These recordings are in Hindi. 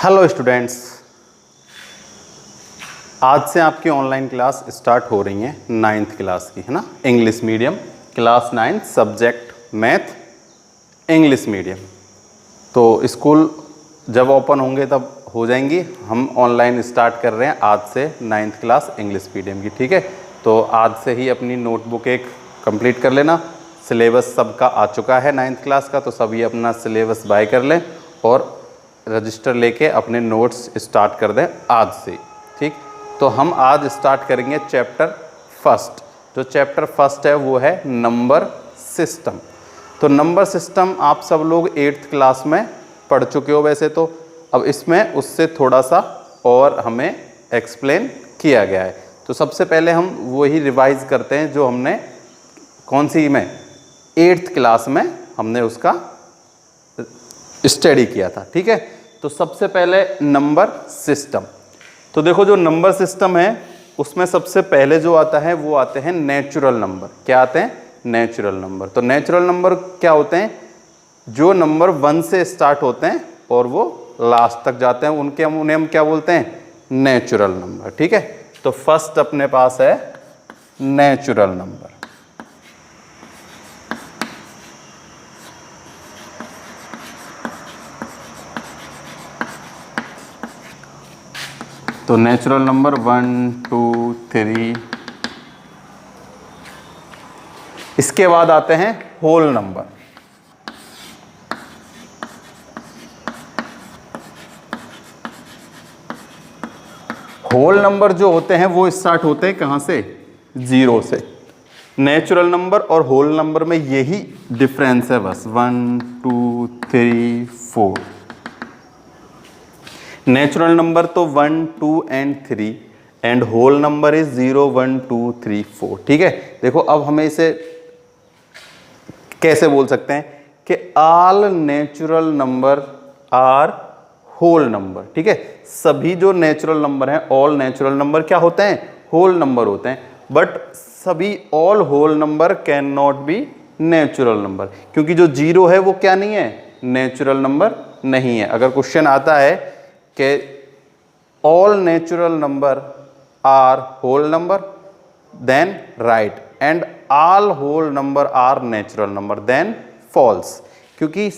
हेलो स्टूडेंट्स, आज से आपकी ऑनलाइन क्लास स्टार्ट हो रही है 9th क्लास की, है ना। English medium class 9 subject math English medium. तो स्कूल जब ओपन होंगे तब हो जाएंगी। हम ऑनलाइन स्टार्ट कर रहे हैं आज से 9th क्लास इंग्लिश मीडियम की, ठीक है। तो आज से ही अपनी नोटबुक एक कंप्लीट कर लेना। सिलेबस सबका आ चुका है 9th क्लास का, तो सभी अपना सिलेबस बाय कर लें और रजिस्टर लेके अपने नोट्स स्टार्ट कर दें आज से, ठीक। तो हम आज स्टार्ट करेंगे चैप्टर फर्स्ट। जो चैप्टर फर्स्ट है वो है नंबर सिस्टम। तो नंबर सिस्टम आप सब लोग 8th क्लास में पढ़ चुके हो वैसे तो। अब इसमें उससे थोड़ा सा और हमें एक्सप्लेन किया गया है। तो सबसे पहले हम वही रिवाइज करते हैं जो हमने कौन सी में 8th क्लास में हमने उसका स्टडी किया था, ठीक है। तो सबसे पहले नंबर सिस्टम। तो देखो जो नंबर सिस्टम है उसमें सबसे पहले जो आता है वो आते हैं नेचुरल नंबर। क्या आते हैं? Natural number. तो नेचुरल नंबर क्या होते हैं? जो नंबर 1 से स्टार्ट होते हैं और वो लास्ट तक जाते हैं, उन्हें हम क्या बोलते हैं? नेचुरल नंबर, ठीक है। तो फर्स्ट अपने पास है नेचुरल नंबर। तो नेचुरल नंबर 1 2 3। इसके बाद आते हैं होल नंबर। होल नंबर जो होते हैं वो स्टार्ट होते हैं कहां से? 0 से। नेचुरल नंबर और होल नंबर में यही डिफरेंस है बस, 1 2 3 4। नेचुरल नंबर तो 1 2 and 3 and whole number is 0 1 2 3 4, ठीक है। देखो अब हमें इसे कैसे बोल सकते हैं कि all natural number are whole number, ठीक है। सभी जो नेचुरल नंबर हैं, ऑल नेचुरल नंबर क्या होते हैं? होल नंबर होते हैं। बट सभी all whole number can not be natural number, क्योंकि जो 0 है वो क्या नहीं है? नेचुरल नंबर नहीं है। अगर क्वेश्चन आता है कि all natural number are whole number, then right, and all whole number are natural number, then false. क्योंकि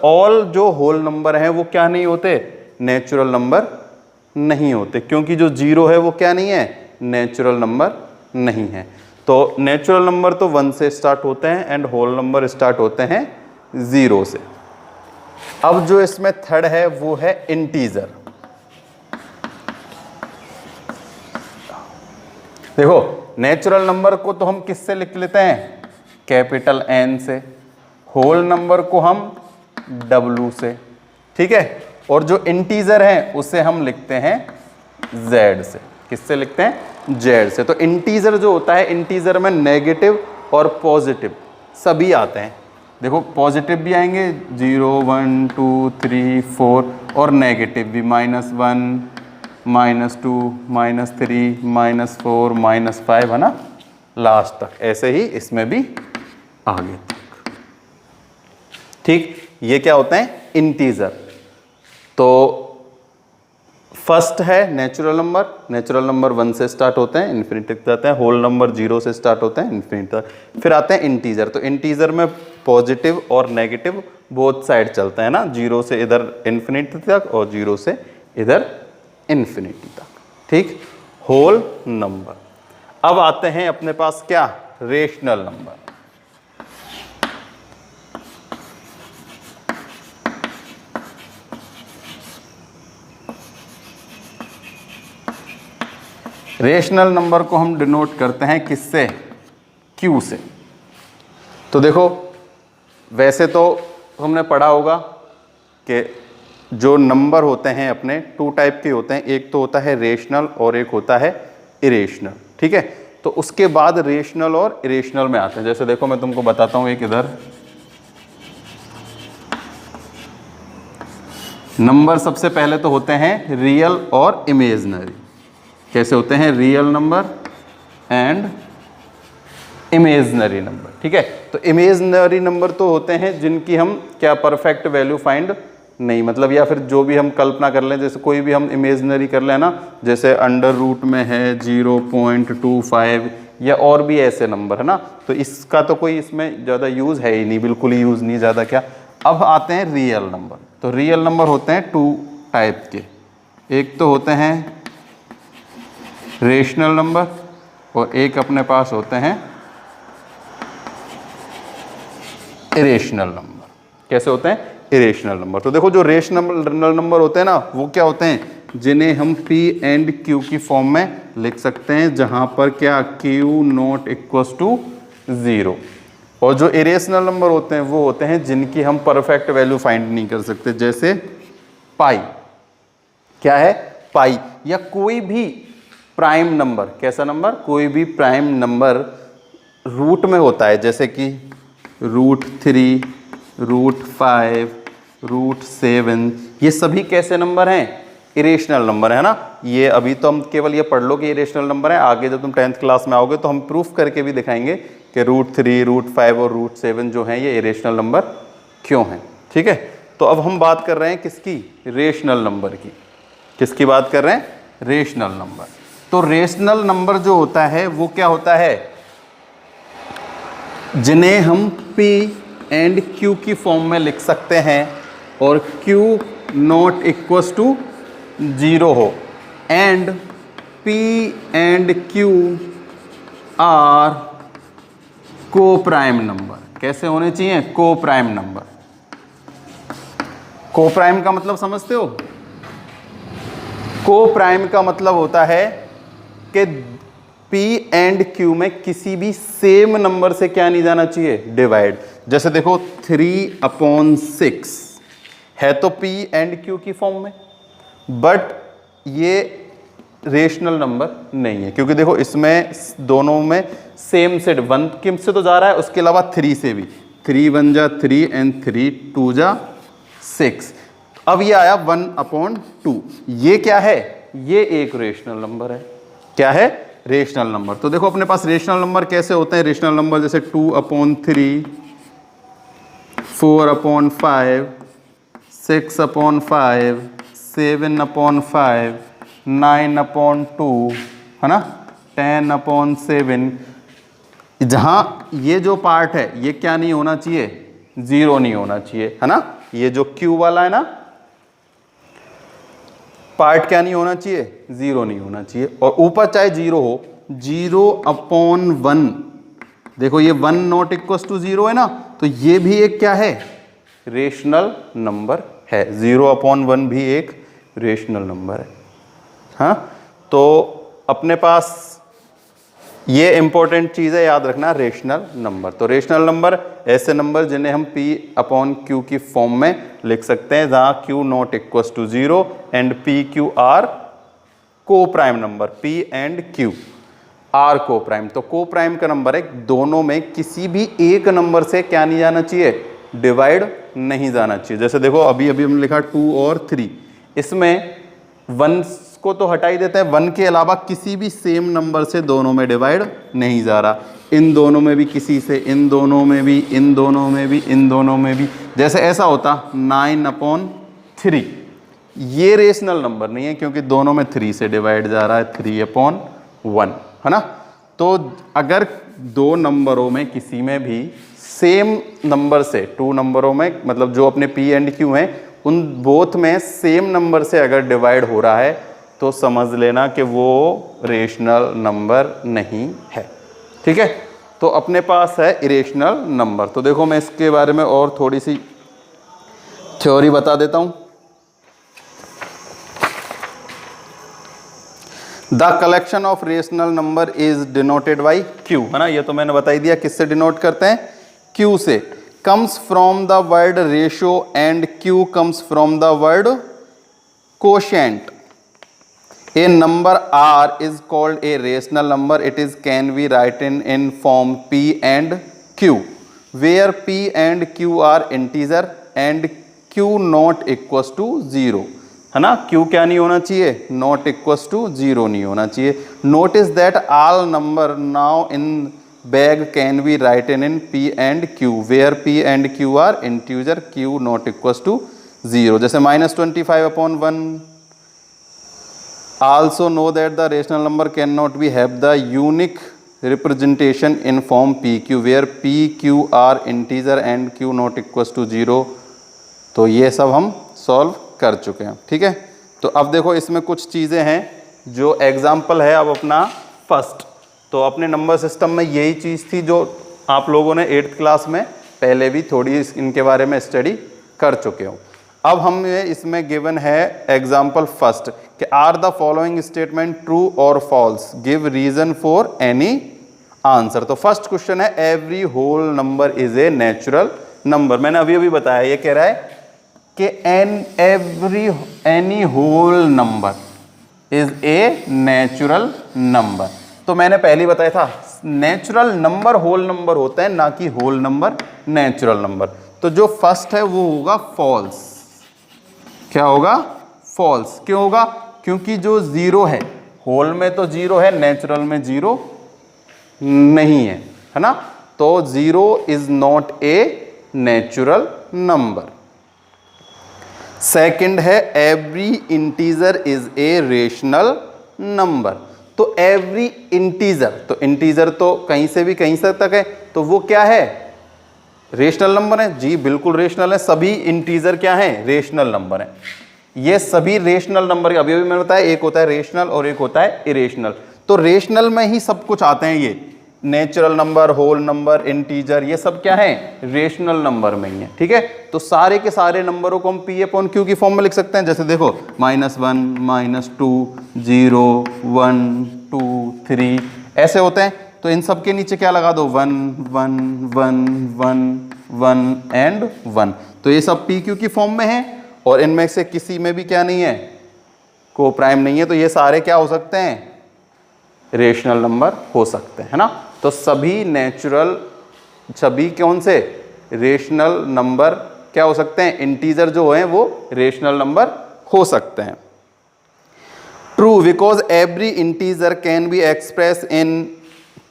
ऑल जो होल नंबर हैं वो क्या नहीं होते? नेचुरल नंबर नहीं होते, क्योंकि जो 0 है वो क्या नहीं है? नेचुरल नंबर नहीं है। तो नेचुरल नंबर तो 1 से स्टार्ट होते हैं एंड होल नंबर स्टार्ट होते हैं 0 से। अब जो इसमें थर्ड है वो है इंटीजर। देखो नेचुरल नंबर को तो हम किससे लिख लेते हैं? कैपिटल N से। होल नंबर को हम W से, ठीक है। और जो इंटीजर है उसे हम लिखते हैं Z से। किससे लिखते हैं? Z से। तो इंटीजर जो होता है, इंटीजर में नेगेटिव और पॉजिटिव सभी आते हैं। देखो पॉजिटिव भी आएंगे 0 1 2 3 4 और नेगेटिव भी -1 -2 -3 -4 -5, है ना, लास्ट तक। ऐसे ही इसमें भी आगे तक, ठीक। ये क्या होते हैं? इंटीजर। तो फर्स्ट है नेचुरल नंबर। नेचुरल नंबर 1 से स्टार्ट होते हैं, इन्फिनिटी तक जाते हैं। होल नंबर 0 से स्टार्ट होते हैं, इन्फिनिटी तक। फिर आते हैं इंटीजर। तो इंटीजर में पॉजिटिव और नेगेटिव बोथ साइड चलते हैं ना, 0 से इधर इन्फिनिटी तक और 0 से इधर इन्फिनिटी तक, ठीक। Whole number. अब आते हैं अपने पास क्या? Rational number. रेशनल नंबर को हम डिनोट करते हैं किससे? Q से। तो देखो वैसे तो हमने पढ़ा होगा कि जो नंबर होते हैं अपने 2 टाइप के होते हैं। एक तो होता है रेशनल और एक होता है इरेशनल, ठीक है। तो उसके बाद रेशनल और इरेशनल में आते हैं। जैसे देखो मैं तुमको बताता हूँ, एक इधर नंबर सबसे पहले तो होते हैं रियल और इमेजनरी। कैसे होते हैं? Real number and imaginary number, ठीक है। तो इमेजनरी नंबर तो होते हैं जिनकी हम क्या परफेक्ट वैल्यू फाइंड नहीं, मतलब या फिर जो भी हम कल्पना कर लें, जैसे कोई भी हम इमेजिनरी कर लें ना, जैसे अंडर रूट में है 0.25 या और भी ऐसे नंबर है ना, तो इसका तो कोई इसमें ज़्यादा यूज़ है ही नहीं, बिल्कुल ही यूज़ नहीं ज़्यादा क्या। अब आते हैं रियल नंबर। तो रियल नंबर होते हैं 2 टाइप के, एक तो होते हैं रेशनल नंबर और एक अपने पास होते हैं इरेशनल नंबर। कैसे होते हैं? Irrational number. तो देखो जो रेशनल नंबर होते हैं ना, वो क्या होते हैं, जिन्हें हम P एंड Q की फॉर्म में लिख सकते हैं, जहां पर क्या Q नॉट इक्वल्स टू 0। और जो इरेशनल नंबर होते हैं वो होते हैं जिनकी हम परफेक्ट वैल्यू फाइंड नहीं कर सकते, जैसे पाई। क्या है? पाई। या कोई भी प्राइम नंबर। कैसा नंबर? कोई भी प्राइम नंबर रूट में होता है, जैसे कि √3, √5, √7, ये सभी कैसे नंबर हैं? इरेशनल नंबर है ना। ये अभी तो हम केवल ये पढ़ लो कि इरेशनल नंबर है, आगे जब तुम 10th क्लास में आओगे तो हम प्रूफ करके भी दिखाएंगे कि √3, √5 और √7 जो हैं ये इरेशनल नंबर क्यों हैं। ठीक है, तो अब हम बात कर रहे हैं किसकी? रेशनल नंबर की। किसकी बात कर रहे हैं? Rational number. तो रेशनल नंबर जो होता है वो क्या होता है? जिन्हें हम P एंड Q की फॉर्म में लिख सकते हैं और Q नॉट इक्वल्स टू 0 हो, and P and Q are coprime number. कैसे होने चाहिए? को प्राइम नंबर। को प्राइम का मतलब समझते हो? को प्राइम का मतलब होता है कि P एंड Q में किसी भी सेम नंबर से क्या नहीं जाना चाहिए? डिवाइड। जैसे देखो 3/6 है तो P एंड Q की फॉर्म में, बट ये रेशनल नंबर नहीं है, क्योंकि देखो इसमें दोनों में सेम सेट 1 किम से तो जा रहा है, उसके अलावा 3 से भी। 3 1 जा 3 एंड 3 2 जा 6। अब ये आया 1/2। ये क्या है? ये एक रेशनल नंबर है। क्या है? Rational number. तो देखो अपने पास रेशनल नंबर कैसे होते हैं? रेशनल नंबर जैसे 2/3, 4/5, 6/5, 7/5, 9/2, है ना, 10/7। जहां ये जो पार्ट है ये क्या नहीं होना चाहिए? 0 नहीं होना चाहिए, है ना। ये जो Q वाला है ना पार्ट, क्या नहीं होना चाहिए? 0 नहीं होना चाहिए। और ऊपर चाहे 0 हो, 0/1। देखो ये 1 नॉट इक्वल्स टू 0 है ना, तो ये भी एक क्या है? रेशनल नंबर है। 0/1 भी एक रेशनल नंबर है। हाँ, तो अपने पास ये इंपॉर्टेंट चीज है, याद रखना, रेशनल नंबर। तो रेशनल नंबर ऐसे नंबर जिन्हें हम P/Q की फॉर्म में लिख सकते हैं, जहां Q not equals to 0 and PQ are coprime number. P and Q are coprime. तो को प्राइम का नंबर है, दोनों में किसी भी एक नंबर से क्या नहीं जाना चाहिए? डिवाइड नहीं जाना चाहिए। जैसे देखो अभी अभी हमने लिखा 2 और 3, इसमें 1 को तो हटा ही देते हैं, 1 के अलावा किसी भी सेम नंबर से दोनों में डिवाइड नहीं जा रहा। इन दोनों में भी किसी से, इन दोनों में भी, इन दोनों में भी, इन दोनों में भी। जैसे ऐसा होता 9/3, ये रेशनल नंबर नहीं है क्योंकि दोनों में 3 से डिवाइड जा रहा है, 3/1, है ना। तो अगर दो नंबरों में किसी में भी सेम नंबर से, 2 नंबरों में मतलब जो अपने P एंड Q हैं, उन बोथ में सेम नंबर से अगर डिवाइड हो रहा है तो समझ लेना कि वो रेशनल नंबर नहीं है। ठीक है, तो अपने पास है इरेशनल नंबर। तो देखो मैं इसके बारे में और थोड़ी सी थ्योरी बता देता हूं। The collection of rational number is denoted by Q, है ना। ये तो मैंने बता ही दिया किससे डिनोट करते हैं? Q से। Comes from the word ratio and Q comes from the word quotient. A number R is called a rational number. It is can be written in form P and Q, where P and Q are integer and Q not equals to 0, है ना। Q क्या नहीं होना चाहिए? Not equals to 0 नहीं होना चाहिए। Notice that all number now in bag can be written in P and Q, where P and Q are integer, Q not equals to 0, जैसे -25/1। Also know that the rational number can not be have the unique representation in form PQ where PQ are integer and Q not equals to 0। तो ये सब हम सॉल्व कर चुके हैं, ठीक है। तो अब देखो इसमें कुछ चीज़ें हैं जो एग्जाम्पल है अब अपना फर्स्ट। तो अपने नंबर सिस्टम में यही चीज़ थी जो आप लोगों ने 8th क्लास में पहले भी थोड़ी इनके बारे में स्टडी कर चुके हो। अब हमें इसमें गिवन है एग्जाम्पल फर्स्ट कि are the following statement true और false, give reason for any answer. तो फर्स्ट क्वेश्चन है every whole number is a natural number. मैंने अभी अभी बताया, ये कह रहा है कि any whole number is a natural number. तो मैंने पहले बताया था नेचुरल नंबर होल नंबर होता है, ना कि होल नंबर नेचुरल नंबर। तो जो फर्स्ट है वो होगा फॉल्स। क्या होगा? फॉल्स। क्यों होगा? क्योंकि जो 0 है होल में तो 0 है, नेचुरल में 0 नहीं है ना। तो 0 is not a natural number. Second है every integer is a rational number. तो एवरी इंटीजर, तो इंटीजर तो कहीं से भी कहीं से तक है, तो वो क्या है? रेशनल नंबर है। जी बिल्कुल रेशनल है, सभी इंटीजर क्या है? रेशनल नंबर है। ये सभी रेशनल नंबर, अभी अभी मैंने बताया एक होता है रेशनल और एक होता है इरेशनल। तो रेशनल में ही सब कुछ आते हैं, ये natural number, whole number, integer, ये सब क्या है? रेशनल नंबर में ही है, ठीक है। तो सारे के सारे नंबरों को हम P/Q की फॉर्म में लिख सकते हैं। जैसे देखो -1, -2, 0, 1, 2, 3 ऐसे होते हैं। तो इन सब के नीचे क्या लगा दो? 1, 1, 1, 1, 1 एंड 1। तो ये सब PQ की फॉर्म में है और इनमें से किसी में भी क्या नहीं है? को प्राइम नहीं है। तो ये सारे क्या हो सकते हैं? रेशनल नंबर हो सकते हैं, है ना। तो सभी नेचुरल, सभी कौन से? रेशनल नंबर क्या हो सकते हैं? इंटीजर जो हैं वो रेशनल नंबर हो सकते हैं। True, because every integer can be express in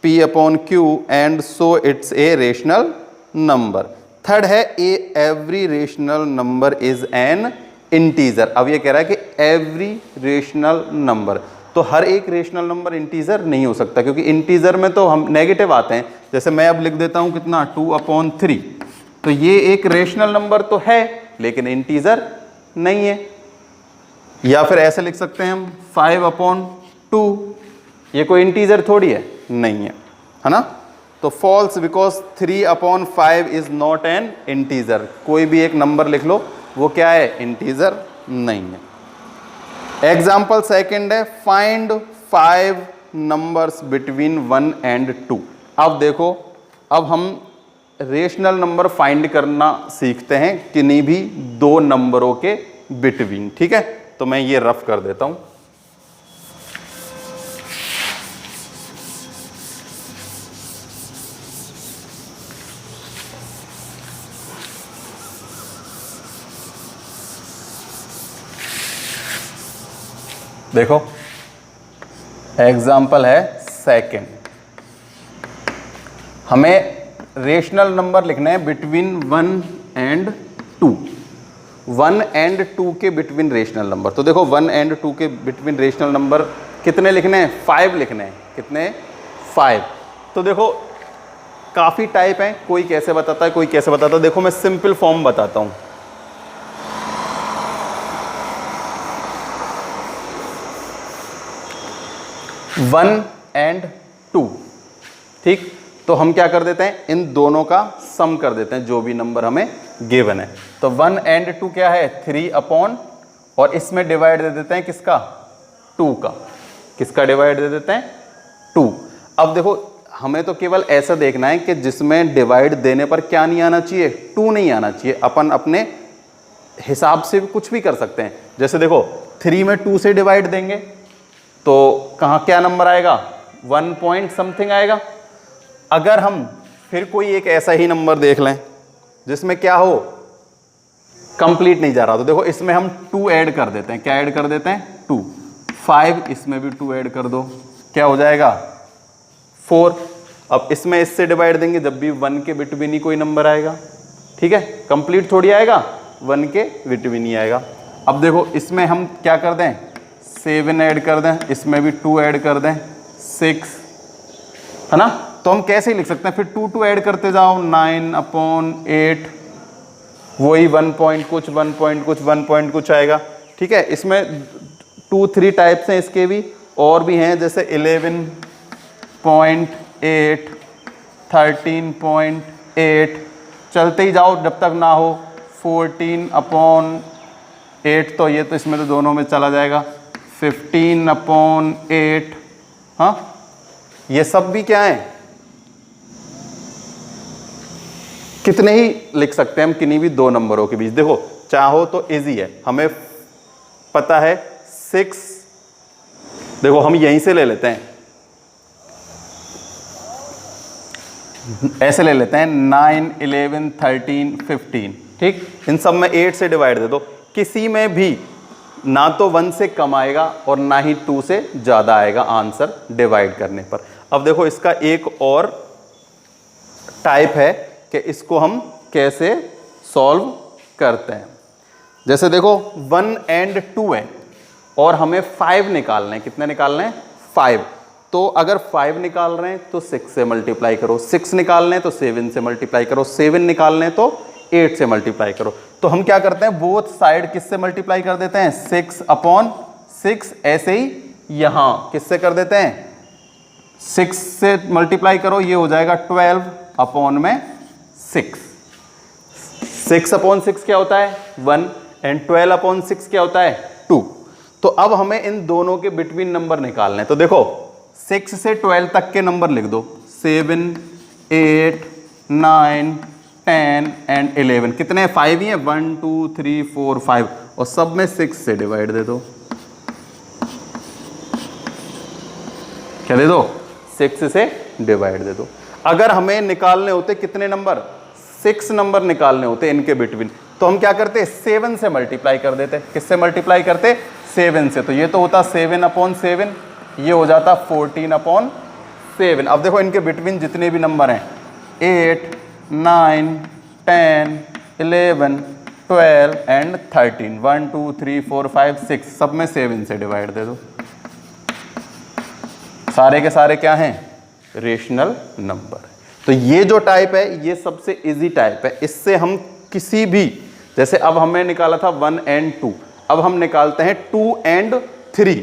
P/Q and so it's a rational number. Third है every rational number is an integer. अब ये कह रहा है कि एवरी रेशनल नंबर, तो हर एक रेशनल नंबर इंटीजर नहीं हो सकता, क्योंकि इंटीजर में तो हम नेगेटिव आते हैं। जैसे मैं अब लिख देता हूं कितना? 2/3। तो ये एक रेशनल नंबर तो है लेकिन इंटीजर नहीं है। या फिर ऐसे लिख सकते हैं हम 5/2। ये कोई इंटीजर थोड़ी है, नहीं है ना। तो false, because 3/5 is not an integer. कोई भी एक नंबर लिख लो, वो क्या है? इंटीजर नहीं है। एग्जाम्पल सेकंड है फाइंड 5 नंबर्स बिटवीन 1 and 2। अब देखो, अब हम रेशनल नंबर फाइंड करना सीखते हैं किन्हीं भी दो नंबरों के बिटवीन, ठीक है। तो मैं ये रफ कर देता हूं। देखो एग्जाम्पल है सेकंड, हमें रेशनल नंबर लिखना है बिटवीन 1 and 2। 1 and 2 के बिटवीन रेशनल नंबर। तो देखो 1 and 2 के बिटवीन रेशनल नंबर कितने लिखने हैं? 5 लिखने हैं। कितने? 5। तो देखो काफ़ी टाइप हैं, कोई कैसे बताता है, कोई कैसे बताता है। देखो मैं सिंपल फॉर्म बताता हूँ। 1 and 2, ठीक। तो हम क्या कर देते हैं? इन दोनों का सम कर देते हैं, जो भी नंबर हमें गिवन है। तो 1 and 2 क्या है? 3/, और इसमें डिवाइड दे देते हैं किसका? 2 का। किसका डिवाइड दे देते हैं? 2। अब देखो हमें तो केवल ऐसा देखना है कि जिसमें डिवाइड देने पर क्या नहीं आना चाहिए? 2 नहीं आना चाहिए। अपन अपने हिसाब से भी कुछ भी कर सकते हैं। जैसे देखो 3 में 2 से डिवाइड देंगे तो कहाँ क्या नंबर आएगा? 1 पॉइंट समथिंग आएगा। अगर हम फिर कोई एक ऐसा ही नंबर देख लें जिसमें क्या हो? कंप्लीट नहीं जा रहा, तो देखो इसमें हम 2 ऐड कर देते हैं। क्या ऐड कर देते हैं? 2। 5, इसमें भी 2 ऐड कर दो, क्या हो जाएगा? 4। अब इसमें इससे डिवाइड देंगे जब भी 1 के बिटवीन ही कोई नंबर आएगा, ठीक है। कंप्लीट थोड़ी आएगा, 1 के बिटवीन ही आएगा। अब देखो इसमें हम क्या कर दें, 7 ऐड कर दें, इसमें भी 2 ऐड कर दें, 6, है ना। तो हम कैसे लिख सकते हैं फिर, 2 ऐड करते जाओ, 9/8, वही 1 पॉइंट कुछ 1 पॉइंट कुछ 1 पॉइंट कुछ आएगा। ठीक है, इसमें 2-3 टाइप्स हैं इसके भी, और भी हैं, जैसे 11.8, 13.8, चलते ही जाओ जब तक ना हो 14/8, तो ये तो इसमें तो दोनों में चला जाएगा, 15/8, हाँ, ये सब भी क्या है, कितने ही लिख सकते हैं हम किन्हीं भी 2 नंबरों के बीच। देखो चाहो तो इजी है, हमें पता है 6, देखो हम यहीं से ले लेते हैं, ऐसे ले लेते हैं 9, 11, 13, 15, ठीक, इन सब में 8 से डिवाइड दे दो, किसी में भी ना तो 1 से कम आएगा और ना ही 2 से ज़्यादा आएगा आंसर डिवाइड करने पर। अब देखो इसका एक और टाइप है कि इसको हम कैसे सॉल्व करते हैं। जैसे देखो 1 और 2 है और हमें 5 निकालने हैं, कितने निकालने हैं, 5, तो अगर 5 निकाल रहे हैं तो 6 से मल्टीप्लाई करो, 6 निकालने हैं तो 7 से मल्टीप्लाई करो, 7 निकालने हैं तो 8 से मल्टीप्लाई करो। तो हम क्या करते हैं, बोथ साइड किससे मल्टीप्लाई कर देते हैं, 6/6, ऐसे ही यहां किससे कर देते हैं, 6 से मल्टीप्लाई करो, ये हो जाएगा 12/6। 6/6 क्या होता है, 1, एंड 12/6 क्या होता है, 2। तो अब हमें इन दोनों के बिटवीन नंबर निकालने हैं। तो देखो 6 से 12 तक के नंबर लिख दो, 7, 8, 9, 10 एंड 11, कितने 5 ही हैं, 1, 2, 3, 4, 5, और सब में 6 से डिवाइड दे दो, क्या दे दो, 6 से डिवाइड दे दो। अगर हमें निकालने होते कितने नंबर, 6 नंबर निकालने होते इनके बिटवीन, तो हम क्या करते, 7 से मल्टीप्लाई कर देते। किससे मल्टीप्लाई करते, 7 से, तो ये तो होता 7/7, ये हो जाता 14/7। अब देखो इनके बिटवीन जितने भी नंबर हैं, 8, 9, 10, 11, 12 एंड 13, 1, 2, 3, 4, 5, 6, सब में 7 से डिवाइड दे दो। सारे के सारे क्या हैं, रेशनल नंबर। तो ये जो टाइप है ये सबसे इजी टाइप है, इससे हम किसी भी, जैसे अब हमें निकाला था 1 और 2, अब हम निकालते हैं 2 और 3,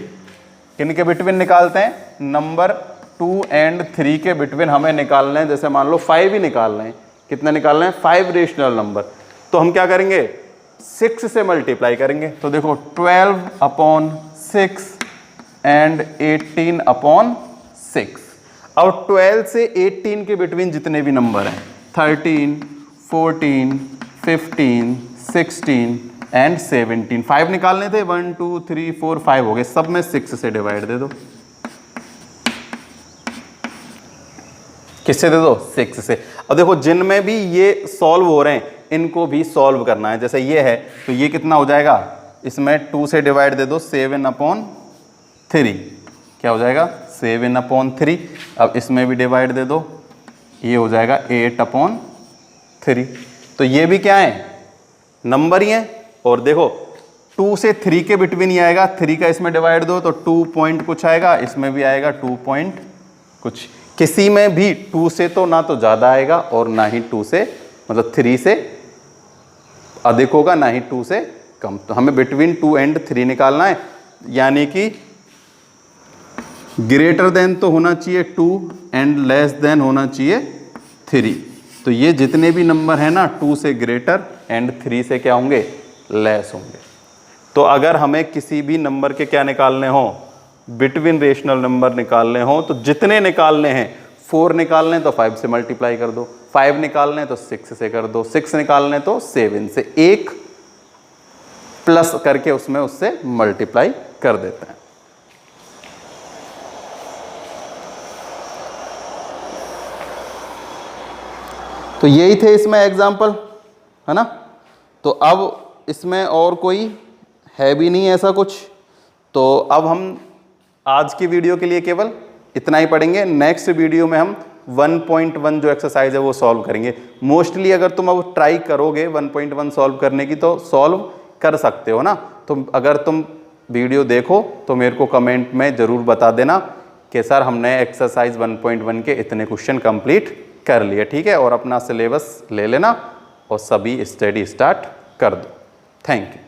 किनके बिटवीन निकालते हैं, नंबर 2 और 3 के बिटवीन हमें निकालना है। जैसे मान लो 5 ही निकालना है, कितना निकालना है, 5 रेशनल नंबर। तो हम क्या करेंगे, 6 से मल्टीप्लाई करेंगे। तो देखो 12/6 एंड 18/6। अब 12 से 18 के बिटवीन जितने भी नंबर हैं, 13, 14, 15, 16 एंड 17, 5 निकालने थे, 1, 2, 3, 4, 5 हो गए, सब में 6 से डिवाइड दे दो। किससे दे दो, 6 से। अब देखो जिनमें भी ये सॉल्व हो रहे हैं इनको भी सॉल्व करना है। जैसे ये है तो ये कितना हो जाएगा, इसमें 2 से डिवाइड दे दो, 7/3, क्या हो जाएगा, 7/3। अब इसमें भी डिवाइड दे दो, ये हो जाएगा 8/3। तो ये भी क्या है, नंबर ही है। और देखो 2 से 3 के बिटवीन ही आएगा, 3 का इसमें डिवाइड दो तो 2 पॉइंट कुछ आएगा, इसमें भी आएगा 2 पॉइंट कुछ। किसी में भी 2 से तो ना तो ज़्यादा आएगा और ना ही 2 से, मतलब 3 से अधिक होगा, ना ही 2 से कम। तो हमें बिटवीन 2 और 3 निकालना है, यानी कि ग्रेटर देन तो होना चाहिए 2 एंड लेस देन होना चाहिए 3। तो ये जितने भी नंबर हैं ना, 2 से ग्रेटर एंड 3 से क्या होंगे, लेस होंगे। तो अगर हमें किसी भी नंबर के क्या निकालने हो, बिटवीन रेशनल नंबर निकालने हो, तो जितने निकालने हैं, 4 निकालने तो 5 से मल्टीप्लाई कर दो, 5 निकालने तो 6 से कर दो, 6 निकालने तो 7 से, एक प्लस करके उसमें उससे मल्टीप्लाई कर देते हैं। तो यही थे इसमें एग्जाम्पल, है ना। तो अब इसमें और कोई है भी नहीं ऐसा कुछ। तो अब हम आज की वीडियो के लिए केवल इतना ही पढ़ेंगे। नेक्स्ट वीडियो में हम 1.1 जो एक्सरसाइज है वो सॉल्व करेंगे। मोस्टली अगर तुम अब ट्राई करोगे 1.1 सॉल्व करने की तो सॉल्व कर सकते हो ना। तो अगर तुम वीडियो देखो तो मेरे को कमेंट में ज़रूर बता देना कि सर हमने एक्सरसाइज 1.1 के इतने क्वेश्चन कंप्लीट कर लिए, ठीक है। और अपना सिलेबस ले लेना और सभी स्टडी स्टार्ट कर दो। Thank you.